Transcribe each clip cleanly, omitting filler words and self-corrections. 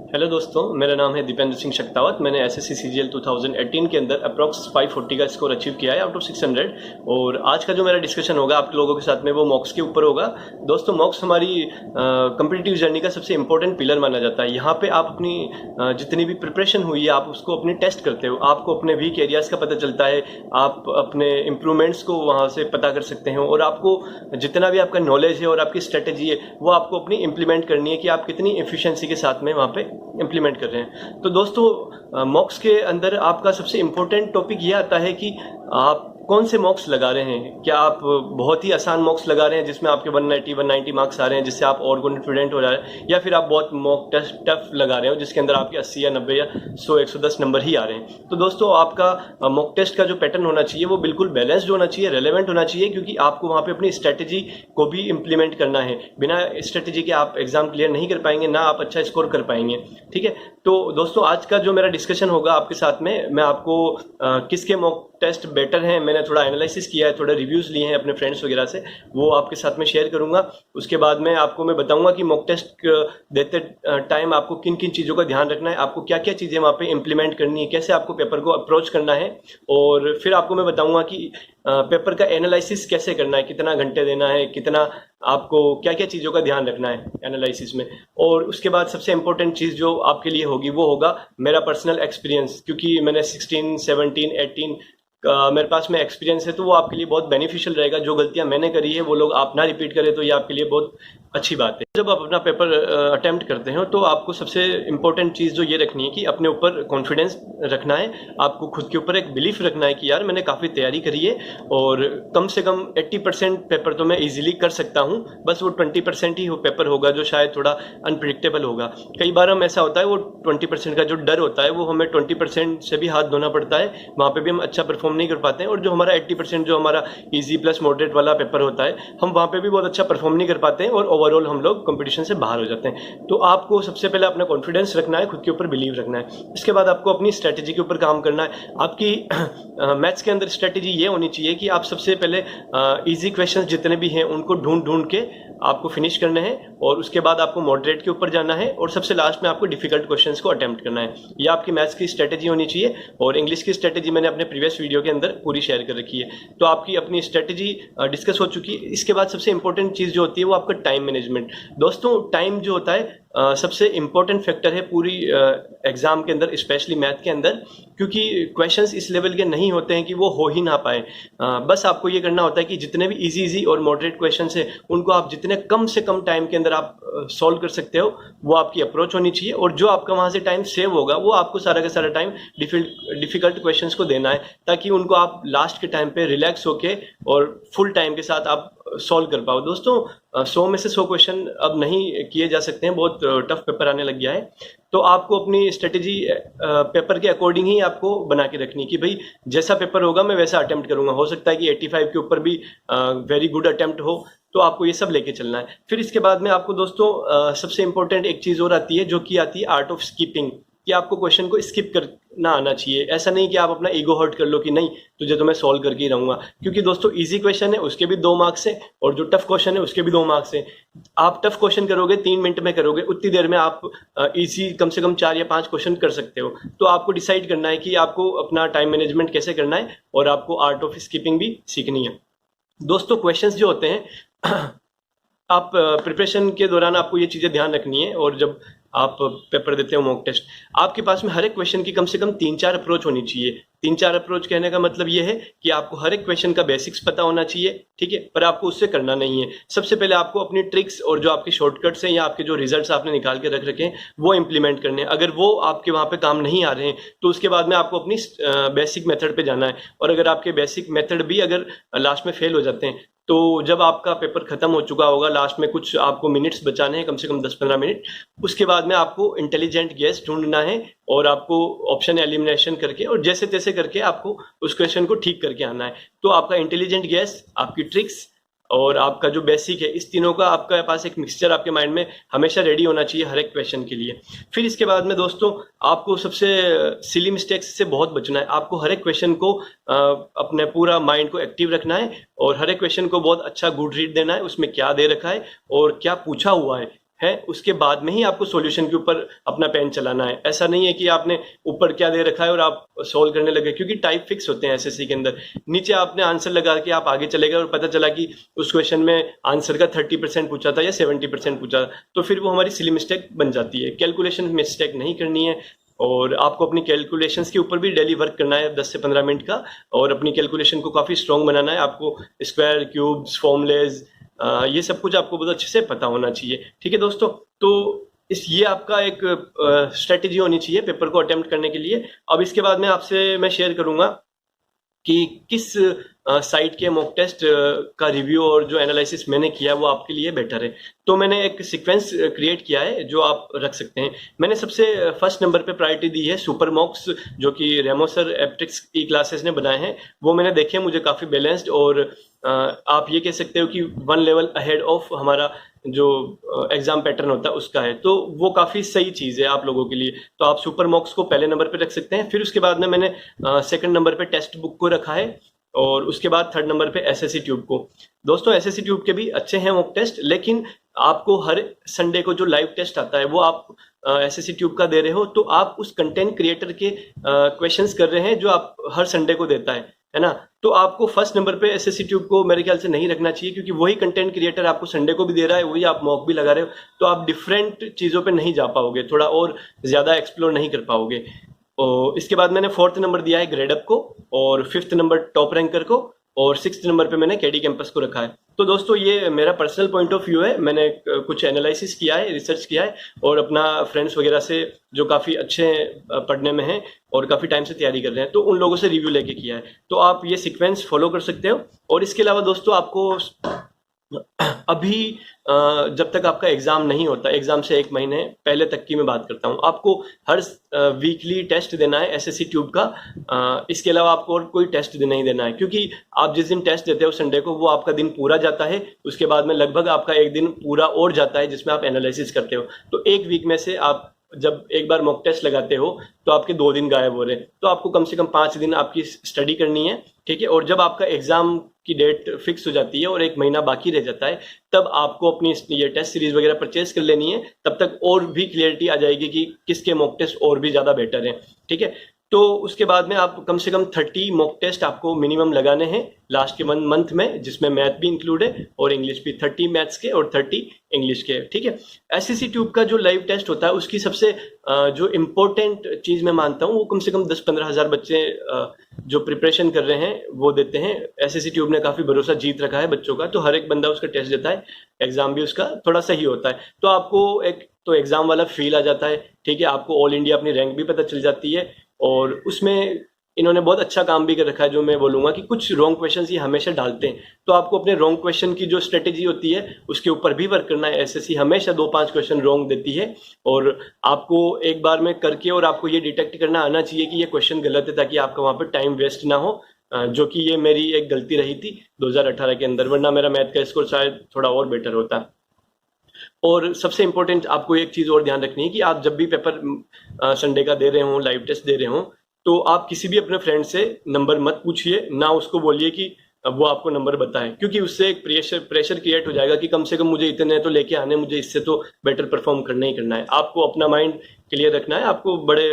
Hello दोस्तों, मेरा नाम है दीपेंद्र सिंह शक्तावत। मैंने एसएससी सीजीएल 2018 के अंदर अप्रॉक्स 540 का स्कोर अचीव किया है आउट ऑफ 600। और आज का जो मेरा डिस्कशन होगा आप लोगों के साथ में वो मॉक्स के ऊपर होगा। दोस्तों, मॉक्स हमारी कम्पिटिटिव जर्नी का सबसे इंपॉर्टेंट पिलर माना जाता है। यहाँ पे आप अपनी जितनी भी प्रिपरेशन हुई है आप उसको अपनी टेस्ट करते हो, आपको अपने वीक एरियाज़ का पता चलता है, आप अपने इम्प्रूवमेंट्स को वहाँ से पता कर सकते हैं और आपको जितना भी आपका नॉलेज है और आपकी स्ट्रेटेजी है वो आपको अपनी इम्प्लीमेंट करनी है कि आप कितनी एफिशिएंसी के साथ में वहाँ पे इम्प्लीमेंट कर रहे हैं। तो दोस्तों, मॉक्स के अंदर आपका सबसे इम्पोर्टेंट टॉपिक ये आता है कि आप कौन से मॉक्स लगा रहे हैं। क्या आप बहुत ही आसान मॉक्स लगा रहे हैं जिसमें आपके 190 मार्क्स आ रहे हैं जिससे आप और कॉन्फिडेंट हो जा रहे हैं, या फिर आप बहुत मॉक टेस्ट टफ लगा रहे हो जिसके अंदर आपके 80 या 90 या 100 110 नंबर ही आ रहे हैं। तो दोस्तों, आपका मॉक टेस्ट का जो पैटर्न होना चाहिए वो बिल्कुल बैलेंस्ड होना चाहिए, रेलेवेंट होना चाहिए, क्योंकि आपको वहाँ पे अपनी स्ट्रेटेजी को भी इम्प्लीमेंट करना है। बिना स्ट्रेटेजी के आप एग्जाम क्लियर नहीं कर पाएंगे, ना आप अच्छा स्कोर कर पाएंगे। ठीक है, तो दोस्तों आज का जो मेरा डिस्कशन होगा आपके साथ में, मैं आपको किसके मॉक टेस्ट बेटर हैं, मैंने थोड़ा एनालिसिस किया है, थोड़े रिव्यूज़ लिए हैं अपने फ्रेंड्स वगैरह से, वो आपके साथ में शेयर करूंगा। उसके बाद में आपको मैं बताऊंगा कि मॉक टेस्ट देते टाइम आपको किन किन चीज़ों का ध्यान रखना है, आपको क्या क्या चीज़ें वहाँ पे इम्प्लीमेंट करनी है, कैसे आपको पेपर को अप्रोच करना है, और फिर आपको मैं बताऊंगा कि पेपर का एनालिसिस कैसे करना है, कितना घंटे देना है, कितना आपको क्या क्या चीज़ों का ध्यान रखना है एनालिसिस में। और उसके बाद सबसे इंपॉर्टेंट चीज़ जो आपके लिए होगी वो होगा मेरा पर्सनल एक्सपीरियंस, क्योंकि मैंने 16, 17, 18 मेरे पास में एक्सपीरियंस है, तो वो आपके लिए बहुत बेनिफिशियल रहेगा। जो गलतियां मैंने करी है वो लोग आप ना रिपीट करें तो ये आपके लिए बहुत अच्छी बात है। जब आप अपना पेपर अटेम्प्ट करते हो तो आपको सबसे इंपॉर्टेंट चीज़ जो ये रखनी है कि अपने ऊपर कॉन्फिडेंस रखना है, आपको खुद के ऊपर एक बिलीफ रखना है कि यार मैंने काफ़ी तैयारी करी है और कम से कम 80% पेपर तो मैं इजीली कर सकता हूँ, बस वो 20% ही वो पेपर होगा जो शायद थोड़ा अनप्रिडिक्टेबल होगा। कई बार हम ऐसा होता है वो 20% का जो डर होता है वो हमें 20% से भी हाथ धोना पड़ता है, वहाँ पर भी हम अच्छा परफॉर्म नहीं कर पाते हैं। और जो हमारा 80% जो हमारा ईजी प्लस मॉडरेट वाला पेपर होता है, हम वहाँ पे भी बहुत अच्छा परफॉर्म नहीं कर पाते हैं और ओवरऑल हम लोग कंपटीशन से बाहर हो जाते हैं। तो आपको सबसे पहले अपना कॉन्फिडेंस रखना है, खुद के ऊपर बिलीव रखना है। इसके बाद आपको अपनी स्ट्रेटेजी के ऊपर काम करना है। आपकी मैथ्स के अंदर स्ट्रेटेजी ये होनी चाहिए कि आप सबसे पहले ईजी क्वेश्चंस जितने भी हैं उनको ढूंढ ढूंढ के आपको फिनिश करने हैं, और उसके बाद आपको मॉडरेट के ऊपर जाना है, और सबसे लास्ट में आपको डिफिकल्ट क्वेश्चंस को अटेम्प्ट करना है। ये आपकी मैथ्स की स्ट्रेटेजी होनी चाहिए। और इंग्लिश की स्ट्रेटेजी मैंने अपने प्रीवियस वीडियो के अंदर पूरी शेयर कर रखी है, तो आपकी अपनी स्ट्रेटेजी डिस्कस हो चुकी है। इसके बाद सबसे इंपॉर्टेंट चीज़ जो होती है वो आपका टाइम मैनेजमेंट। दोस्तों, टाइम जो होता है सबसे इंपॉर्टेंट फैक्टर है पूरी एग्जाम के अंदर, स्पेशली मैथ के अंदर, क्योंकि क्वेश्चंस इस लेवल के नहीं होते हैं कि वो हो ही ना पाए। बस आपको ये करना होता है कि जितने भी इजी और मॉडरेट क्वेश्चंस हैं उनको आप जितने कम से कम टाइम के अंदर आप सॉल्व कर सकते हो, वो आपकी अप्रोच होनी चाहिए। और जो आपका वहाँ से टाइम सेव होगा वो आपको सारा का सारा टाइम डिफिकल्ट क्वेश्चंस को देना है, ताकि उनको आप लास्ट के टाइम पे रिलैक्स होके और फुल टाइम के साथ आप सॉल्व कर पाओ। दोस्तों, 100 में से 100 क्वेश्चन अब नहीं किए जा सकते हैं, बहुत टफ पेपर आने लग गया है। तो आपको अपनी स्ट्रेटेजी पेपर के अकॉर्डिंग ही आपको बना के रखनी है कि भाई जैसा पेपर होगा मैं वैसा अटेम्प्ट करूंगा। हो सकता है कि 85 के ऊपर भी वेरी गुड अटेम्प्ट हो, तो आपको ये सब लेके चलना है। फिर इसके बाद में आपको दोस्तों सबसे इंपॉर्टेंट एक चीज़ और आती है जो कि आती है आर्ट ऑफ स्किपिंग, कि आपको क्वेश्चन को स्किप करना आना चाहिए। ऐसा नहीं कि आप अपना ईगो हर्ट कर लो कि नहीं तुझे तो मैं सॉल्व करके ही रहूंगा, क्योंकि दोस्तों इजी क्वेश्चन है उसके भी 2 मार्क्स हैं और जो टफ क्वेश्चन है उसके भी 2 मार्क्स हैं। आप टफ क्वेश्चन करोगे 3 मिनट में करोगे, उतनी देर में आप इजी कम से कम 4 या 5 क्वेश्चन कर सकते हो। तो आपको डिसाइड करना है कि आपको अपना टाइम मैनेजमेंट कैसे करना है, और आपको आर्ट ऑफ स्किपिंग भी सीखनी है। दोस्तों, क्वेश्चंस जो होते हैं आप प्रिपरेशन के दौरान आपको ये चीज़ें ध्यान रखनी है, और जब आप पेपर देते हो मॉक टेस्ट, आपके पास में हर एक क्वेश्चन की कम से कम 3-4 अप्रोच होनी चाहिए। 3-4 अप्रोच कहने का मतलब ये है कि आपको हर एक क्वेश्चन का बेसिक्स पता होना चाहिए, ठीक है, पर आपको उससे करना नहीं है। सबसे पहले आपको अपनी ट्रिक्स और जो आपके शॉर्टकट्स हैं या आपके जो रिजल्ट्स आपने निकाल के रख रखे हैं वो इंप्लीमेंट करने हैं। अगर वो आपके वहाँ पे काम नहीं आ रहे हैं तो उसके बाद में आपको अपनी बेसिक मेथड पे जाना है। और अगर आपके बेसिक मेथड भी अगर लास्ट में फेल हो जाते हैं, तो जब आपका पेपर खत्म हो चुका होगा, लास्ट में कुछ आपको मिनट्स बचाने हैं, कम से कम 10-15 मिनट, उसके बाद में आपको इंटेलिजेंट गेस ढूंढना है और आपको ऑप्शन एलिमिनेशन करके और जैसे तैसे करके आपको उस क्वेश्चन को ठीक करके आना है। तो आपका इंटेलिजेंट गेस, आपकी ट्रिक्स और आपका जो बेसिक है, इस तीनों का आपके पास एक मिक्सचर आपके माइंड में हमेशा रेडी होना चाहिए हर एक क्वेश्चन के लिए। फिर इसके बाद में दोस्तों आपको सबसे सिली मिस्टेक्स से बहुत बचना है। आपको हर एक क्वेश्चन को अपने पूरा माइंड को एक्टिव रखना है और हर एक क्वेश्चन को बहुत अच्छा गुड रीड देना है, उसमें क्या दे रखा है और क्या पूछा हुआ है। है उसके बाद में ही आपको सॉल्यूशन के ऊपर अपना पेन चलाना है। ऐसा नहीं है कि आपने ऊपर क्या दे रखा है और आप सॉल्व करने लगे, क्योंकि टाइप फिक्स होते हैं एसएससी के अंदर। नीचे आपने आंसर लगा के आप आगे चले गए और पता चला कि उस क्वेश्चन में आंसर का 30% पूछा था या 70% पूछा था, तो फिर वो हमारी सिली मिस्टेक बन जाती है। कैलकुलेशन मिस्टेक नहीं करनी है और आपको अपनी कैलकुलेशंस के ऊपर भी डेली वर्क करना है 10 से 15 मिनट का, और अपनी कैलकुलेशन को काफ़ी स्ट्रॉन्ग बनाना है। आपको स्क्वायर, क्यूब्स, फॉर्मूलेज, ये सब कुछ आपको बहुत अच्छे से पता होना चाहिए। ठीक है दोस्तों, तो ये आपका एक स्ट्रेटेजी होनी चाहिए पेपर को अटेम्प्ट करने के लिए। अब इसके बाद में आपसे मैं शेयर करूंगा कि किस साइट के मॉक टेस्ट का रिव्यू और जो एनालिसिस मैंने किया वो आपके लिए बेटर है। तो मैंने एक सीक्वेंस क्रिएट किया है जो आप रख सकते हैं। मैंने सबसे फर्स्ट नंबर पे प्रायोरिटी दी है सुपर मॉक्स, जो कि रेमो सर एप्टिक्स की क्लासेस ने बनाए हैं। वो मैंने देखे, मुझे काफ़ी बैलेंस्ड और आप ये कह सकते हो कि 1 लेवल अहेड ऑफ हमारा जो एग्जाम पैटर्न होता है उसका है, तो वो काफ़ी सही चीज़ है आप लोगों के लिए। तो आप सुपर मॉक्स को पहले नंबर पे रख सकते हैं। फिर उसके बाद में मैंने सेकंड नंबर पे टेक्स्ट बुक को रखा है और उसके बाद थर्ड नंबर पे एसएससी ट्यूब को। दोस्तों एसएससी ट्यूब के भी अच्छे हैं मॉक टेस्ट, लेकिन आपको हर संडे को जो लाइव टेस्ट आता है वो आप एसएससी ट्यूब का दे रहे हो, तो आप उस कंटेंट क्रिएटर के क्वेश्चंस कर रहे हैं जो आप हर संडे को देता है ना। तो आपको फर्स्ट नंबर पे एसएससी ट्यूब को मेरे ख्याल से नहीं रखना चाहिए, क्योंकि वही कंटेंट क्रिएटर आपको संडे को भी दे रहा है, वही आप मॉक भी लगा रहे हो, तो आप डिफरेंट चीज़ों पे नहीं जा पाओगे, थोड़ा और ज़्यादा एक्सप्लोर नहीं कर पाओगे। और इसके बाद मैंने 4th नंबर दिया है ग्रेडअप को, और 5th नंबर टॉप रैंकर को, और 6th नंबर पे मैंने केडी कैंपस को रखा है। तो दोस्तों ये मेरा पर्सनल पॉइंट ऑफ व्यू है, मैंने कुछ एनालिसिस किया है, रिसर्च किया है, और अपना फ्रेंड्स वगैरह से जो काफ़ी अच्छे हैं पढ़ने में हैं और काफ़ी टाइम से तैयारी कर रहे हैं, तो उन लोगों से रिव्यू लेके किया है। तो आप ये सीक्वेंस फॉलो कर सकते हो। और इसके अलावा दोस्तों आपको अभी जब तक आपका एग्जाम नहीं होता, एग्जाम से 1 महीने पहले तक की मैं बात करता हूँ, आपको हर वीकली टेस्ट देना है एसएससी ट्यूब का। इसके अलावा आपको और कोई टेस्ट नहीं देना है, क्योंकि आप जिस दिन टेस्ट देते हो संडे को, वो आपका दिन पूरा जाता है। उसके बाद में लगभग आपका 1 दिन पूरा और जाता है जिसमें आप एनालिसिस करते हो। तो 1 वीक में से आप जब एक बार मॉक टेस्ट लगाते हो तो आपके 2 दिन गायब हो रहे हैं, तो आपको कम से कम 5 दिन आपकी स्टडी करनी है। ठीक है, और जब आपका एग्जाम की डेट फिक्स हो जाती है और 1 महीना बाकी रह जाता है, तब आपको अपनी ये टेस्ट सीरीज वगैरह परचेज कर लेनी है। तब तक और भी क्लियरिटी आ जाएगी कि किसके मॉक टेस्ट और भी ज़्यादा बेटर हैं। ठीक है, तो उसके बाद में आप कम से कम 30 मॉक टेस्ट आपको मिनिमम लगाने हैं लास्ट के मंथ में, जिसमें मैथ भी इंक्लूड है और इंग्लिश भी। 30 मैथ्स के और 30 इंग्लिश के। ठीक है, एसएससी ट्यूब का जो लाइव टेस्ट होता है उसकी सबसे जो इम्पोर्टेंट चीज़ मैं मानता हूँ, वो कम से कम 10-15 हज़ार बच्चे जो प्रिपरेशन कर रहे हैं वो देते हैं। एसएससी ट्यूब ने काफ़ी भरोसा जीत रखा है बच्चों का, तो हर एक बंदा उसका टेस्ट देता है, एग्जाम भी उसका थोड़ा सही होता है। तो आपको एक तो एग्जाम वाला फील आ जाता है। ठीक है, आपको ऑल इंडिया अपनी रैंक भी पता चल जाती है, और उसमें इन्होंने बहुत अच्छा काम भी कर रखा है। जो मैं बोलूँगा कि कुछ रॉन्ग क्वेश्चन ये हमेशा डालते हैं, तो आपको अपने रॉन्ग क्वेश्चन की जो स्ट्रेटेजी होती है उसके ऊपर भी वर्क करना है। एसएससी हमेशा 2-5 क्वेश्चन रॉन्ग देती है, और आपको एक बार में करके और आपको ये डिटेक्ट करना आना चाहिए कि ये क्वेश्चन गलत है, ताकि आपका वहाँ पर टाइम वेस्ट ना हो, जो कि ये मेरी एक गलती रही थी 2018 के अंदर, वरना मेरा मैथ का स्कोर शायद थोड़ा और बेटर होता। और सबसे इम्पोर्टेंट आपको एक चीज़ और ध्यान रखनी है कि आप जब भी पेपर संडे का दे रहे हो, लाइव टेस्ट दे रहे हो, तो आप किसी भी अपने फ्रेंड से नंबर मत पूछिए, ना उसको बोलिए कि वो आपको नंबर बताए, क्योंकि उससे एक प्रेशर क्रिएट हो जाएगा कि कम से कम मुझे इतने तो लेके आने, मुझे इससे तो बेटर परफॉर्म करना ही करना है। आपको अपना माइंड क्लियर रखना है, आपको बड़े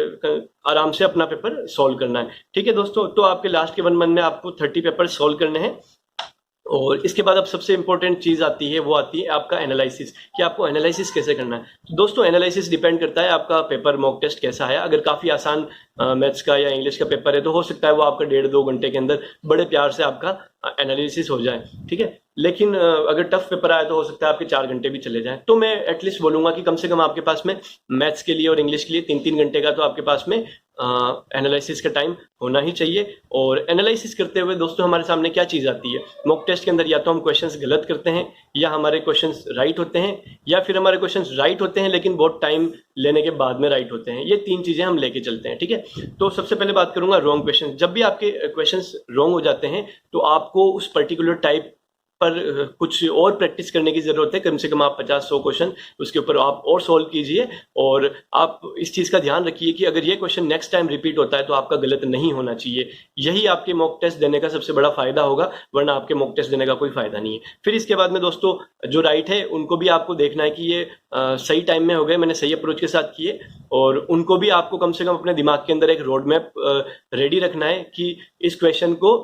आराम से अपना पेपर सॉल्व करना है। ठीक है दोस्तों, तो आपके लास्ट के 1 मंथ में आपको 30 पेपर सॉल्व करने हैं। और इसके बाद अब सबसे इंपॉर्टेंट चीज़ आती है, वो आती है आपका एनालिसिस, कि आपको एनालिसिस कैसे करना है। तो दोस्तों एनालिसिस डिपेंड करता है आपका पेपर मॉक टेस्ट कैसा है। अगर काफ़ी आसान मैथ्स का या इंग्लिश का पेपर है, तो हो सकता है वो आपका 1.5-2 घंटे के अंदर बड़े प्यार से आपका एनालिसिस हो जाए। ठीक है, लेकिन अगर टफ पेपर आया तो हो सकता है आपके 4 घंटे भी चले जाएं। तो मैं एटलीस्ट बोलूँगा कि कम से कम आपके पास में मैथ्स के लिए और इंग्लिश के लिए 3-3 घंटे का तो आपके पास में एनालिसिस का टाइम होना ही चाहिए। और एनालिसिस करते हुए दोस्तों हमारे सामने क्या चीज़ आती है मॉक टेस्ट के अंदर, या तो हम क्वेश्चंस गलत करते हैं, या हमारे क्वेश्चंस राइट होते हैं, या फिर हमारे क्वेश्चंस राइट होते हैं लेकिन बहुत टाइम लेने के बाद में राइट होते हैं। ये 3 चीज़ें हम लेके चलते हैं। ठीक है, तो सबसे पहले बात करूंगा रॉन्ग क्वेश्चन। जब भी आपके क्वेश्चंस रॉन्ग हो जाते हैं, तो आपको उस पर्टिकुलर टाइप पर कुछ और प्रैक्टिस करने की जरूरत है। कम से कम आप 50-100 क्वेश्चन उसके ऊपर आप और सॉल्व कीजिए, और आप इस चीज का ध्यान रखिए कि अगर ये क्वेश्चन नेक्स्ट टाइम रिपीट होता है तो आपका गलत नहीं होना चाहिए। यही आपके मॉक टेस्ट देने का सबसे बड़ा फायदा होगा, वरना आपके मॉक टेस्ट देने का कोई फायदा नहीं है। फिर इसके बाद में दोस्तों जो राइट है उनको भी आपको देखना है कि ये सही टाइम में हो गए, मैंने सही अप्रोच के साथ किए, और उनको भी आपको कम से कम अपने दिमाग के अंदर एक रोड मैप रेडी रखना है कि इस क्वेश्चन को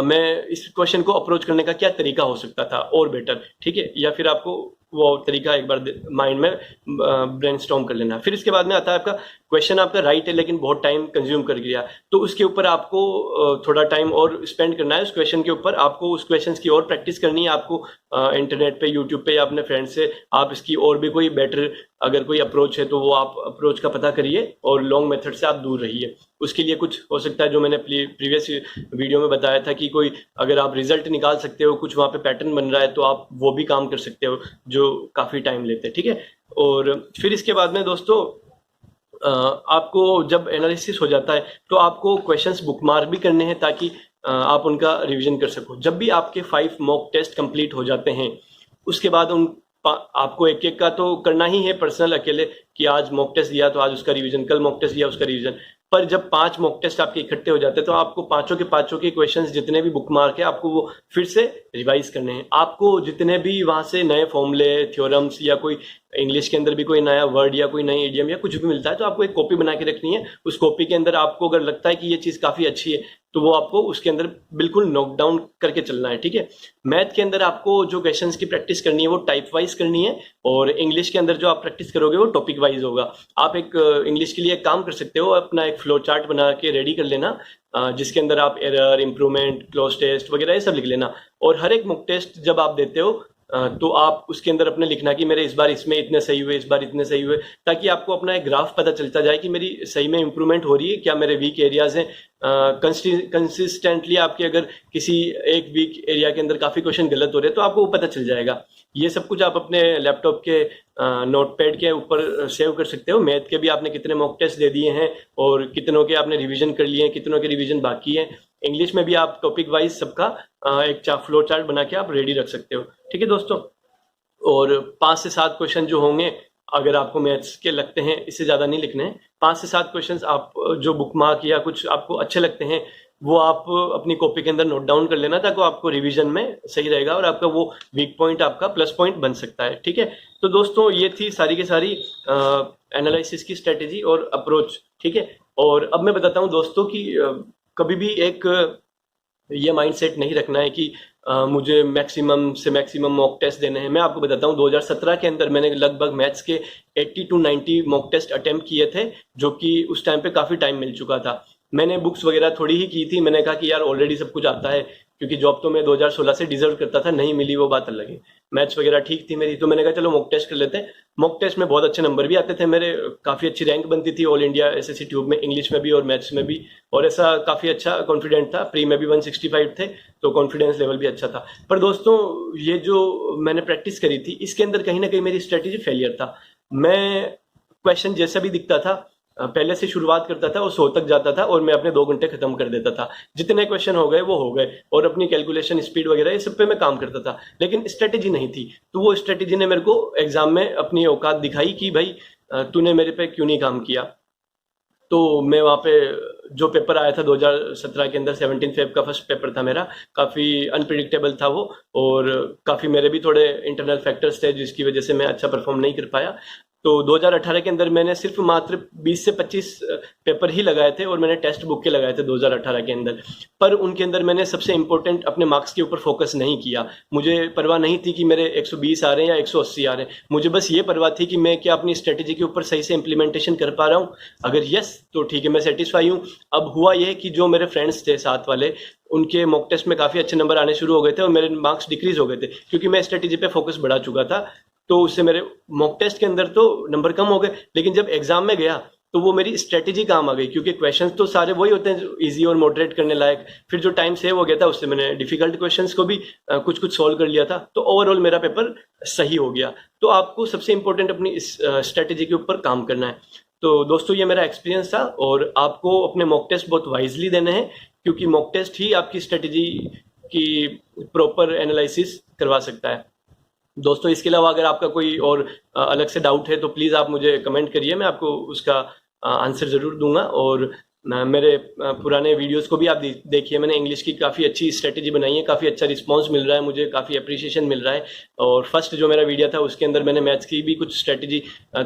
मैं इस क्वेश्चन को अप्रोच करने का क्या तरीका हो सकता था और बेटर, ठीक है, या फिर आपको वो तरीका एक बार माइंड में ब्रेनस्टॉर्म कर लेना। फिर इसके बाद में आता है आपका क्वेश्चन आपका राइट है लेकिन बहुत टाइम कंज्यूम कर गया, तो उसके ऊपर आपको थोड़ा टाइम और स्पेंड करना है उस क्वेश्चन के ऊपर। आपको उस क्वेश्चन की और प्रैक्टिस करनी है, आपको इंटरनेट पे, यूट्यूब पे या अपने फ्रेंड से आप इसकी और भी कोई बेटर अगर कोई अप्रोच है तो वो आप अप्रोच का पता करिए, और लॉन्ग मेथड से आप दूर रहिए। उसके लिए कुछ हो सकता है जो मैंने प्रीवियस वीडियो में बताया था कि कोई अगर आप रिजल्ट निकाल सकते हो, कुछ वहाँ पे पैटर्न बन रहा है, तो आप वो भी काम कर सकते हो जो काफ़ी टाइम लेते हैं, ठीक है। और फिर इसके बाद में दोस्तों आपको जब एनालिसिस हो जाता है तो आपको क्वेश्चंस बुकमार्क भी करने हैं ताकि आप उनका रिवीजन कर सको। जब भी आपके 5 मॉक टेस्ट कंप्लीट हो जाते हैं उसके बाद आपको एक एक का तो करना ही है पर्सनल अकेले, कि आज मॉक टेस्ट दिया तो आज उसका रिवीजन, कल मॉक टेस्ट दिया उसका रिवीजन। पर जब 5 मॉक टेस्ट आपके इकट्ठे हो जाते हैं तो आपको पांचों के क्वेश्चंस जितने भी बुकमार्क है आपको वो फिर से रिवाइज करने हैं। आपको जितने भी वहां से नए फॉर्मूले, थ्योरम्स या कोई इंग्लिश के अंदर भी कोई नया वर्ड या कोई नई इडियम या कुछ भी मिलता है तो आपको एक कॉपी बना के रखनी है। उस कॉपी के अंदर आपको अगर लगता है कि ये चीज काफी अच्छी है तो वो आपको उसके अंदर बिल्कुल नोट डाउन करके चलना है, ठीक है। मैथ के अंदर आपको जो क्वेश्चंस की प्रैक्टिस करनी है वो टाइप वाइज करनी है, और इंग्लिश के अंदर जो आप प्रैक्टिस करोगे वो टॉपिक वाइज होगा। आप एक इंग्लिश के लिए एक काम कर सकते हो, अपना एक फ्लो चार्ट बना के रेडी कर लेना, जिसके अंदर आप एरर, इंप्रूवमेंट, क्लोज टेस्ट वगैरह ये सब लिख लेना। और हर एक मॉक टेस्ट जब आप देते हो तो आप उसके अंदर अपने लिखना कि मेरे इस बार इसमें इतने सही हुए, इस बार इतने सही हुए, ताकि आपको अपना एक ग्राफ पता चलता जाए कि मेरी सही में इंप्रूवमेंट हो रही है, क्या मेरे वीक एरियाज हैं। कंसिस्टेंटली आपके अगर किसी एक वीक एरिया के अंदर काफी क्वेश्चन गलत हो रहे हैं तो आपको वो पता चल जाएगा। ये सब कुछ आप अपने लैपटॉप के नोटपैड के ऊपर सेव कर सकते हो। मैथ के भी आपने कितने मॉक टेस्ट दे दिए हैं और कितनों के आपने रिवीजन कर लिए हैं, कितनों के रिवीजन बाकी है। इंग्लिश में भी आप टॉपिक वाइज सबका एक फ्लो चार्ट बना के आप रेडी रख सकते हो, ठीक है दोस्तों। और 5 से 7 क्वेश्चन जो होंगे, अगर आपको मैथ्स के लगते हैं, इससे ज़्यादा नहीं लिखने हैं, 5 से 7 क्वेश्चंस आप जो बुकमार्क या कुछ आपको अच्छे लगते हैं वो आप अपनी कॉपी के अंदर नोट डाउन कर लेना, ताकि आपको रिवीजन में सही रहेगा और आपका वो वीक पॉइंट आपका प्लस पॉइंट बन सकता है, ठीक है। तो दोस्तों ये थी सारी की सारी एनालिसिस की स्ट्रेटेजी और अप्रोच, ठीक है। और अब मैं बताता हूँ दोस्तों कि कभी भी एक ये माइंडसेट नहीं रखना है कि मुझे मैक्सिमम से मैक्सिमम मॉक टेस्ट देने हैं। मैं आपको बताता हूँ 2017 के अंदर मैंने लगभग मैथ्स के 80 to 90 मॉक टेस्ट अटेम्प्ट किए थे, जो कि उस टाइम पे काफ़ी टाइम मिल चुका था। मैंने बुक्स वगैरह थोड़ी ही की थी, मैंने कहा कि यार ऑलरेडी सब कुछ आता है, क्योंकि जॉब तो मैं 2016 से डिजर्व करता था, नहीं मिली वो बात अलग है। मैथ्स वगैरह ठीक थी मेरी, तो मैंने कहा चलो मॉक टेस्ट कर लेते हैं। मॉक टेस्ट में बहुत अच्छे नंबर भी आते थे मेरे, काफ़ी अच्छी रैंक बनती थी ऑल इंडिया एसएससी ट्यूब में, इंग्लिश में भी और मैथ्स में भी, और ऐसा काफ़ी अच्छा कॉन्फिडेंट था। प्री में भी 165 थे, तो कॉन्फिडेंस लेवल भी अच्छा था। पर दोस्तों ये जो मैंने प्रैक्टिस करी थी इसके अंदर कहीं ना कहीं मेरी स्ट्रेटेजी फेलियर था। मैं क्वेश्चन जैसा भी दिखता था पहले से शुरुआत करता था और 100 तक जाता था और मैं अपने 2 घंटे खत्म कर देता था। जितने क्वेश्चन हो गए वो हो गए, और अपनी कैलकुलेशन स्पीड वगैरह ये सब पे मैं काम करता था, लेकिन स्ट्रेटेजी नहीं थी। तो वो स्ट्रेटेजी ने मेरे को एग्जाम में अपनी औकात दिखाई कि भाई तूने मेरे पे क्यों नहीं काम किया। तो मैं वहाँ पे जो पेपर आया था 2017 के अंदर 17 फेब का फर्स्ट पेपर था मेरा, काफ़ी अनप्रिडिक्टेबल था वो, और काफ़ी मेरे भी थोड़े इंटरनल फैक्टर्स थे जिसकी वजह से मैं अच्छा परफॉर्म नहीं कर पाया। तो 2018 के अंदर मैंने सिर्फ मात्र 20 से 25 पेपर ही लगाए थे, और मैंने टेक्स्ट बुक के लगाए थे 2018 के अंदर। पर उनके अंदर मैंने सबसे इंपॉर्टेंट अपने मार्क्स के ऊपर फोकस नहीं किया। मुझे परवाह नहीं थी कि मेरे 120 आ रहे हैं या 180 आ रहे हैं, मुझे बस ये परवाह थी कि मैं क्या अपनी स्ट्रेटेजी के ऊपर सही से इंप्लीमेंटेशन कर पा रहा हूँ। अगर यस तो ठीक है, मैं सेटिस्फाई हूँ। अब हुआ यह कि जो मेरे फ्रेंड्स थे साथ वाले, उनके मॉक टेस्ट में काफ़ी अच्छे नंबर आने शुरू हो गए थे और मेरे मार्क्स डिक्रीज हो गए थे, क्योंकि मैं स्ट्रेटेजी पे फोकस बढ़ा चुका था। तो उससे मेरे मॉक टेस्ट के अंदर तो नंबर कम हो गए, लेकिन जब एग्जाम में गया तो वो मेरी स्ट्रेटेजी काम आ गई, क्योंकि क्वेश्चंस तो सारे वही होते हैं इजी और मॉडरेट करने लायक। फिर जो टाइम सेव हो गया था उससे मैंने डिफिकल्ट क्वेश्चंस को भी कुछ कुछ सॉल्व कर लिया था, तो ओवरऑल मेरा पेपर सही हो गया। तो आपको सबसे इंपॉर्टेंट अपनी इस स्ट्रेटेजी के ऊपर काम करना है। तो दोस्तों ये मेरा एक्सपीरियंस था, और आपको अपने मॉक टेस्ट बहुत वाइजली देने हैं, क्योंकि मॉक टेस्ट ही आपकी स्ट्रेटेजी की प्रॉपर एनालिसिस करवा सकता है। दोस्तों इसके अलावा अगर आपका कोई और अलग से डाउट है तो प्लीज़ आप मुझे कमेंट करिए, मैं आपको उसका आंसर ज़रूर दूंगा। और मेरे पुराने वीडियोस को भी आप देखिए, मैंने इंग्लिश की काफ़ी अच्छी स्ट्रेटेजी बनाई है, काफ़ी अच्छा रिस्पांस मिल रहा है मुझे, काफ़ी अप्रिसिएशन मिल रहा है। और फर्स्ट जो मेरा वीडियो था उसके अंदर मैंने मैथ्स की भी कुछ स्ट्रेटेजी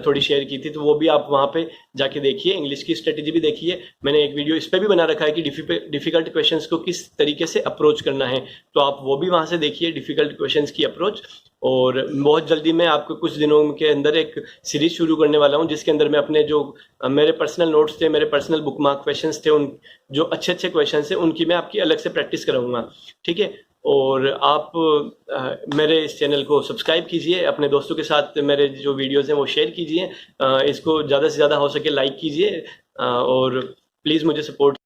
थोड़ी शेयर की थी, तो वो भी आप वहाँ पे जाके देखिए, इंग्लिश की स्ट्रेटेजी भी देखिए। मैंने एक वीडियो इस पर भी बना रखा है कि डिफ़िकल्ट क्वेश्चंस को किस तरीके से अप्रोच करना है, तो आप वो भी वहाँ से देखिए, डिफ़िकल्ट क्वेश्चंस की अप्रोच। और बहुत जल्दी मैं आपको कुछ दिनों के अंदर एक सीरीज शुरू करने वाला हूँ, जिसके अंदर मैं अपने जो मेरे पर्सनल नोट्स थे, मेरे पर्सनल बुक मार्क क्वेश्चंस थे, उन जो अच्छे अच्छे क्वेश्चंस थे उनकी मैं आपकी अलग से प्रैक्टिस कराऊंगा, ठीक है। और आप मेरे इस चैनल को सब्सक्राइब कीजिए, अपने दोस्तों के साथ मेरे जो वीडियोस हैं वो शेयर कीजिए, इसको ज़्यादा से ज़्यादा हो सके लाइक कीजिए, और प्लीज़ मुझे सपोर्ट